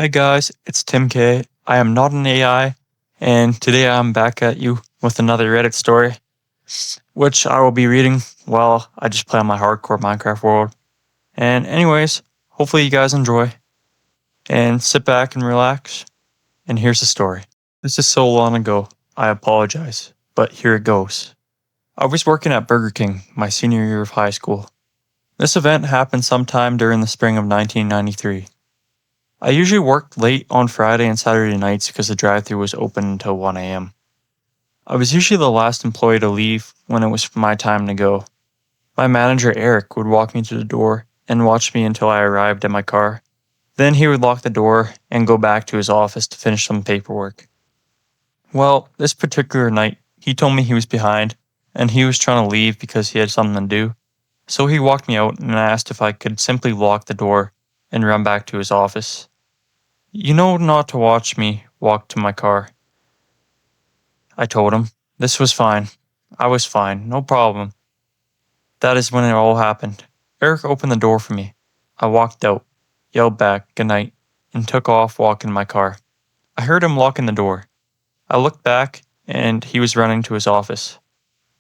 Hey guys, it's Tim K. I am not an AI, and today I'm back at you with another Reddit story, which I will be reading while I just play on my hardcore Minecraft world. And, anyways, hopefully you guys enjoy, and sit back and relax. And here's the story. This is so long ago, I apologize, but here it goes. I was working at Burger King my senior year of high school. This event happened sometime during the spring of 1993. I usually worked late on Friday and Saturday nights because the drive-thru was open until 1 a.m. I was usually the last employee to leave when it was my time to go. My manager, Eric, would walk me to the door and watch me until I arrived at my car. Then he would lock the door and go back to his office to finish some paperwork. Well, this particular night, he told me he was behind and he was trying to leave because he had something to do. So he walked me out and asked if I could simply lock the door and run back to his office. You know not to watch me walk to my car. I told him. This was fine. I was fine. No problem. That is when it all happened. Eric opened the door for me. I walked out, yelled back, "Good night," and took off walking my car. I heard him locking the door. I looked back, and he was running to his office.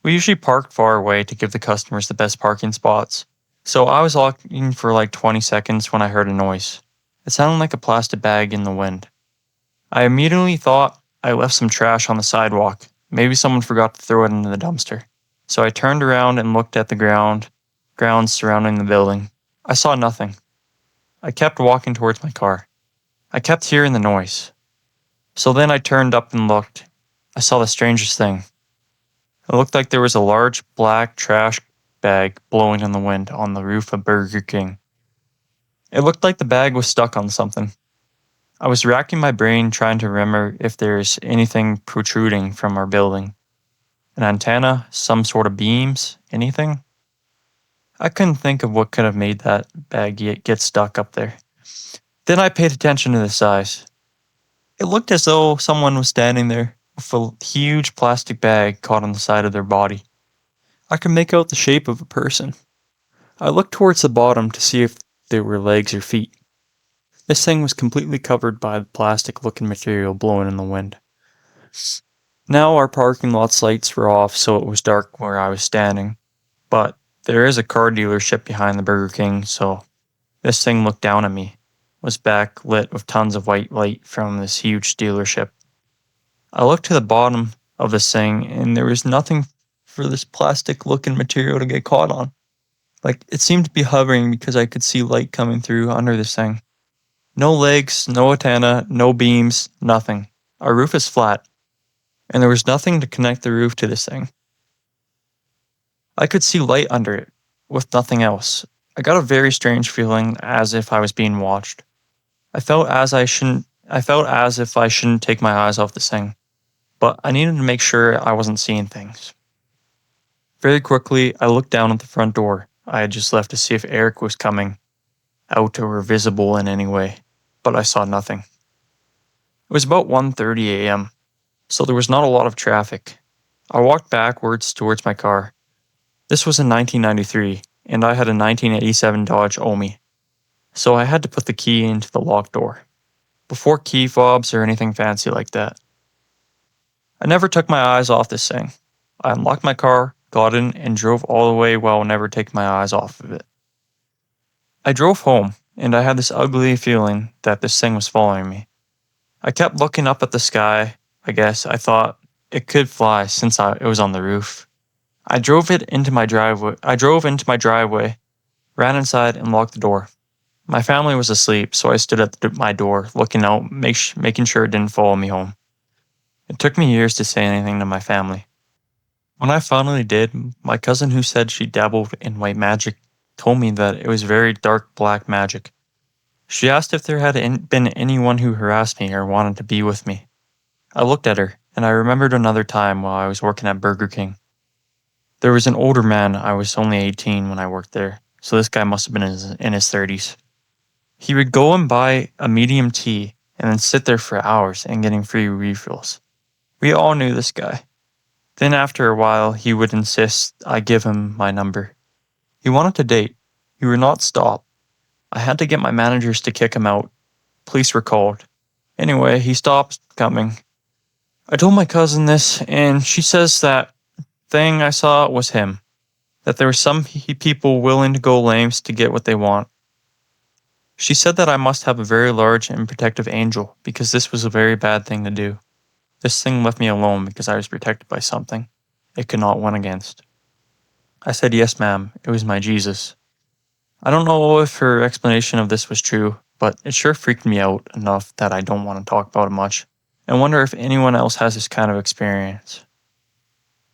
We usually parked far away to give the customers the best parking spots, so I was locking for like 20 seconds when I heard a noise. It sounded like a plastic bag in the wind. I immediately thought I left some trash on the sidewalk. Maybe someone forgot to throw it into the dumpster. So I turned around and looked at the grounds surrounding the building. I saw nothing. I kept walking towards my car. I kept hearing the noise. So then I turned up and looked. I saw the strangest thing. It looked like there was a large black trash bag blowing in the wind on the roof of Burger King. It looked like the bag was stuck on something. I was racking my brain trying to remember if there's anything protruding from our building. An antenna, some sort of beams, anything? I couldn't think of what could have made that bag get stuck up there. Then I paid attention to the size. It looked as though someone was standing there with a huge plastic bag caught on the side of their body. I could make out the shape of a person. I looked towards the bottom to see if there were legs or feet. This thing was completely covered by the plastic-looking material blowing in the wind. Now our parking lot's lights were off, so it was dark where I was standing. But there is a car dealership behind the Burger King, so this thing looked down at me. It was backlit with tons of white light from this huge dealership. I looked to the bottom of this thing, and there was nothing for this plastic-looking material to get caught on. Like, it seemed to be hovering because I could see light coming through under this thing. No legs, no antenna, no beams, nothing. Our roof is flat, and there was nothing to connect the roof to this thing. I could see light under it, with nothing else. I got a very strange feeling as if I was being watched. I felt as if I shouldn't take my eyes off this thing, but I needed to make sure I wasn't seeing things. Very quickly, I looked down at the front door I had just left to see if Eric was coming out or visible in any way, but I saw nothing. It was about 1:30 a.m., so there was not a lot of traffic. I walked backwards towards my car. This was in 1993, and I had a 1987 Dodge Omi, so I had to put the key into the locked door, before key fobs or anything fancy like that. I never took my eyes off this thing. I unlocked my car, got in, and drove all the way while never taking my eyes off of it. I drove home, and I had this ugly feeling that this thing was following me. I kept looking up at the sky. I guess I thought it could fly since it was on the roof. I drove into my driveway, ran inside, and locked the door. My family was asleep, so I stood at my door, looking out, making sure it didn't follow me home. It took me years to say anything to my family. When I finally did, my cousin who said she dabbled in white magic told me that it was very dark black magic. She asked if there had been anyone who harassed me or wanted to be with me. I looked at her, and I remembered another time while I was working at Burger King. There was an older man. I was only 18 when I worked there, so this guy must have been in his 30s. He would go and buy a medium tea and then sit there for hours and getting free refills. We all knew this guy. Then after a while, he would insist I give him my number. He wanted to date. He would not stop. I had to get my managers to kick him out. police were called. Anyway, he stopped coming. I told my cousin this, and she says that thing I saw was him. That there were some people willing to go lengths to get what they want. She said that I must have a very large and protective angel because this was a very bad thing to do. This thing left me alone because I was protected by something it could not win against. I said, yes, ma'am, it was my Jesus. I don't know if her explanation of this was true, but it sure freaked me out enough that I don't want to talk about it much, and wonder if anyone else has this kind of experience.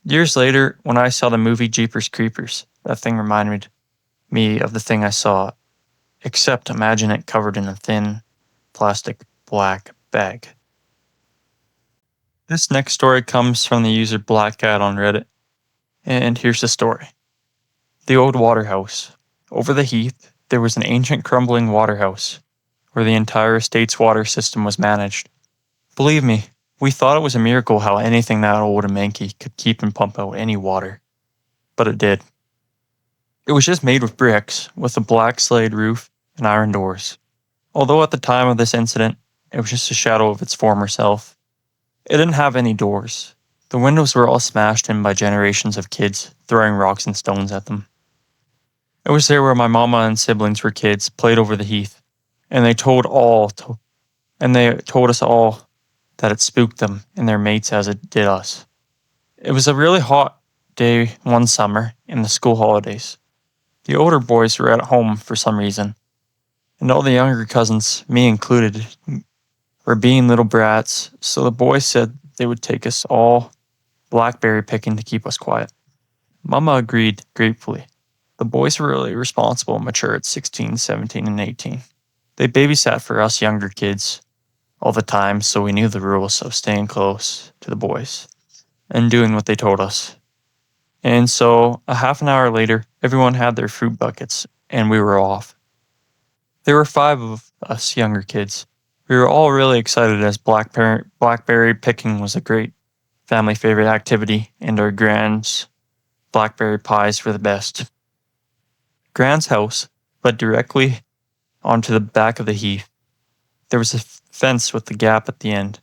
Years later, when I saw the movie Jeepers Creepers, that thing reminded me of the thing I saw, except imagine it covered in a thin, plastic black bag. This next story comes from the user Black Cat on Reddit, and here's the story. The old water house. Over the heath, there was an ancient crumbling water house, where the entire estate's water system was managed. Believe me, we thought it was a miracle how anything that old and manky could keep and pump out any water. But it did. It was just made with bricks, with a black slate roof and iron doors. Although at the time of this incident, it was just a shadow of its former self. It didn't have any doors. The windows were all smashed in by generations of kids throwing rocks and stones at them. It was there where my mama and siblings were kids, played over the heath, and they told us all that it spooked them and their mates as it did us. It was a really hot day one summer in the school holidays. The older boys were at home for some reason, and all the younger cousins, me included, were being little brats, so the boys said they would take us all blackberry picking to keep us quiet. Mama agreed gratefully. The boys were really responsible and mature at 16, 17, and 18. They babysat for us younger kids all the time, so we knew the rules of staying close to the boys and doing what they told us. And so, a half an hour later, everyone had their fruit buckets, and we were off. There were 5 of us younger kids. We were all really excited as blackberry picking was a great family favorite activity, and our Grand's blackberry pies were the best. Grand's house led directly onto the back of the heath. There was a fence with a gap at the end.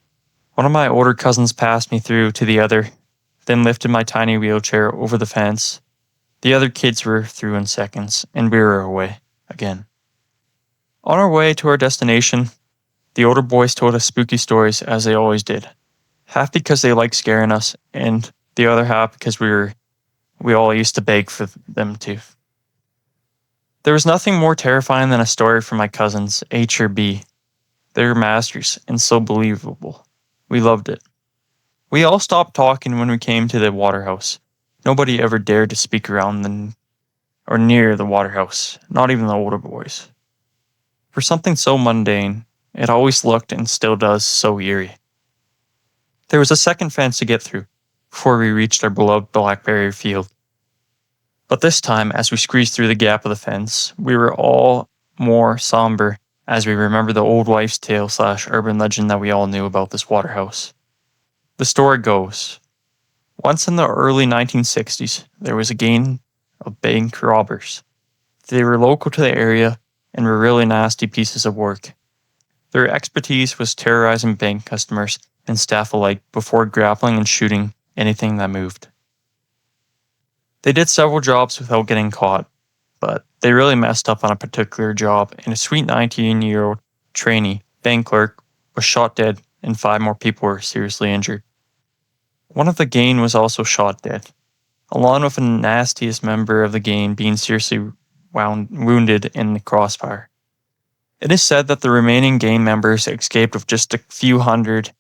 One of my older cousins passed me through to the other, then lifted my tiny wheelchair over the fence. The other kids were through in seconds, and we were away again. On our way to our destination, the older boys told us spooky stories as they always did, half because they liked scaring us, and the other half because we all used to beg for them to. There was nothing more terrifying than a story from my cousins, H or B. They were masters, and so believable. We loved it. We all stopped talking when we came to the waterhouse. Nobody ever dared to speak around or near the waterhouse, not even the older boys. For something so mundane, it always looked and still does so eerie. There was a second fence to get through before we reached our beloved blackberry field. But this time, as we squeezed through the gap of the fence, we were all more somber as we remember the old wives' tale / urban legend that we all knew about this waterhouse. The story goes, once in the early 1960s, there was a gang of bank robbers. They were local to the area and were really nasty pieces of work. Their expertise was terrorizing bank customers and staff alike before grappling and shooting anything that moved. They did several jobs without getting caught, but they really messed up on a particular job, and a sweet 19-year-old trainee bank clerk was shot dead and 5 more people were seriously injured. One of the gang was also shot dead, along with the nastiest member of the gang being seriously wounded in the crossfire. It is said that the remaining gang members escaped with just a few hundred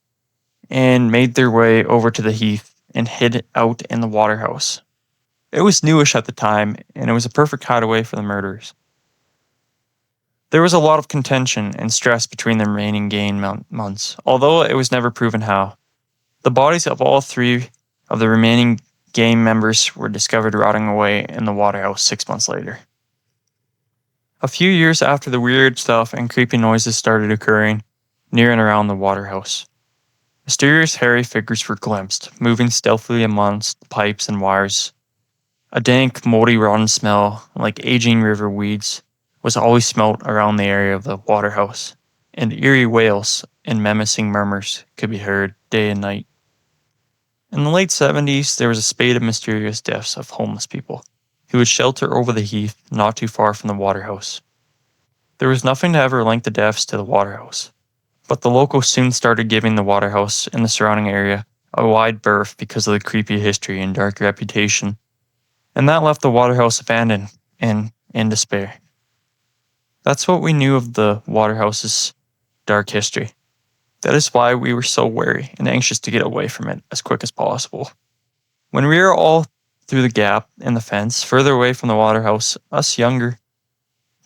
and made their way over to the heath and hid out in the waterhouse. It was newish at the time, and it was a perfect hideaway for the murderers. There was a lot of contention and stress between the remaining gang months, although it was never proven how. The bodies of all 3 of the remaining gang members were discovered rotting away in the waterhouse 6 months later. A few years after the weird stuff and creepy noises started occurring near and around the waterhouse, mysterious hairy figures were glimpsed, moving stealthily amongst the pipes and wires. A dank, moldy, rotten smell, like aging river weeds, was always smelt around the area of the waterhouse, and eerie wails and menacing murmurs could be heard day and night. In the late 70s, there was a spate of mysterious deaths of homeless people who would shelter over the heath not too far from the Waterhouse. There was nothing to ever link the deaths to the Waterhouse, but the locals soon started giving the Waterhouse and the surrounding area a wide berth because of the creepy history and dark reputation, and that left the Waterhouse abandoned and in despair. That's what we knew of the Waterhouse's dark history. That is why we were so wary and anxious to get away from it as quick as possible. When we were all through the gap in the fence, further away from the Waterhouse, us younger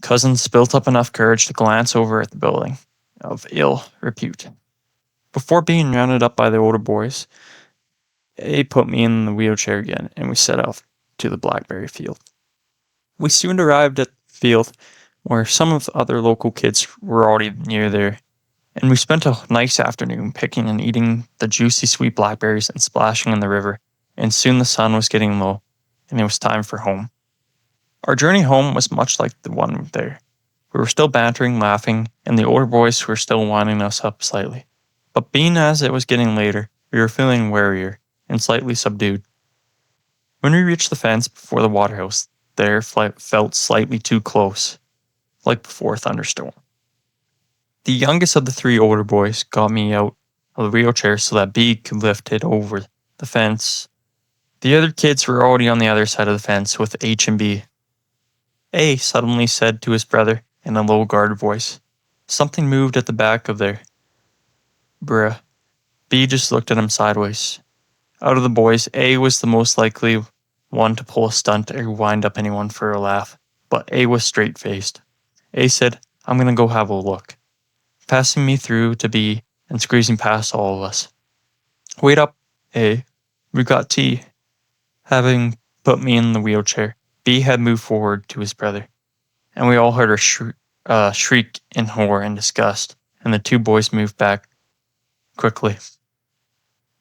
cousins built up enough courage to glance over at the building of ill repute. Before being rounded up by the older boys, they put me in the wheelchair again, and we set off to the blackberry field. We soon arrived at the field where some of the other local kids were already near there, and we spent a nice afternoon picking and eating the juicy sweet blackberries and splashing in the river, and soon the sun was getting low, and it was time for home. Our journey home was much like the one there. We were still bantering, laughing, and the older boys were still winding us up slightly. But being as it was getting later, we were feeling warier and slightly subdued. When we reached the fence before the Waterhouse, the air felt slightly too close, like before a thunderstorm. The youngest of the three older boys got me out of the wheelchair so that B could lift it over the fence. The other kids were already on the other side of the fence with H and B. A suddenly said to his brother in a low guarded voice, "Something moved at the back of there." Bruh. B just looked at him sideways. Out of the boys, A was the most likely one to pull a stunt or wind up anyone for a laugh, but A was straight-faced. A said, "I'm gonna go have a look," passing me through to B and squeezing past all of us. "Wait up, A. We got tea." Having put me in the wheelchair, B had moved forward to his brother, and we all heard a shriek in horror and disgust, and the two boys moved back quickly.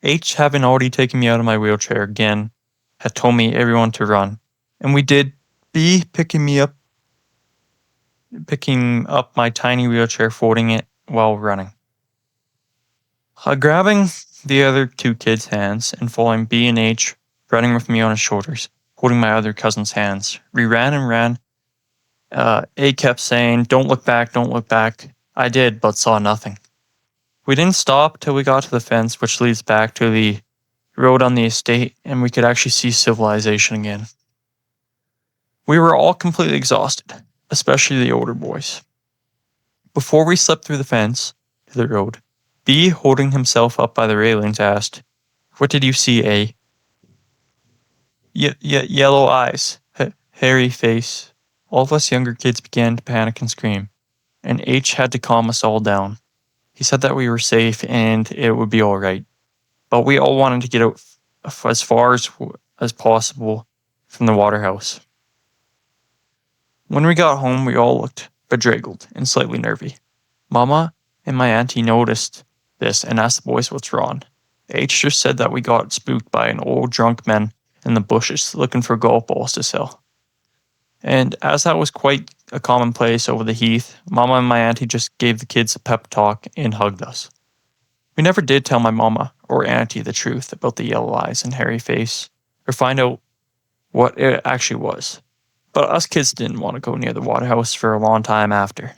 H, having already taken me out of my wheelchair again, had told me everyone to run, and we did. B picking up my tiny wheelchair, folding it while running. Grabbing the other two kids' hands and following B and H running with me on his shoulders, holding my other cousin's hands. We ran and ran. A kept saying, "Don't look back, don't look back." I did, but saw nothing. We didn't stop till we got to the fence which leads back to the road on the estate, and we could actually see civilization again. We were all completely exhausted, especially the older boys. Before we slipped through the fence to the road, B, holding himself up by the railings, asked, "What did you see, A?" Yellow eyes, hairy face. All of us younger kids began to panic and scream, and H had to calm us all down. He said that we were safe and it would be all right, but we all wanted to get out as far as possible from the Waterhouse. When we got home, we all looked bedraggled and slightly nervy. Mama and my auntie noticed this and asked the boys what's wrong. H just said that we got spooked by an old drunk man in the bushes looking for golf balls to sell. And as that was quite a commonplace over the heath, Mama and my auntie just gave the kids a pep talk and hugged us. We never did tell my mama or auntie the truth about the yellow eyes and hairy face, or find out what it actually was. But us kids didn't want to go near the Waterhouse for a long time after.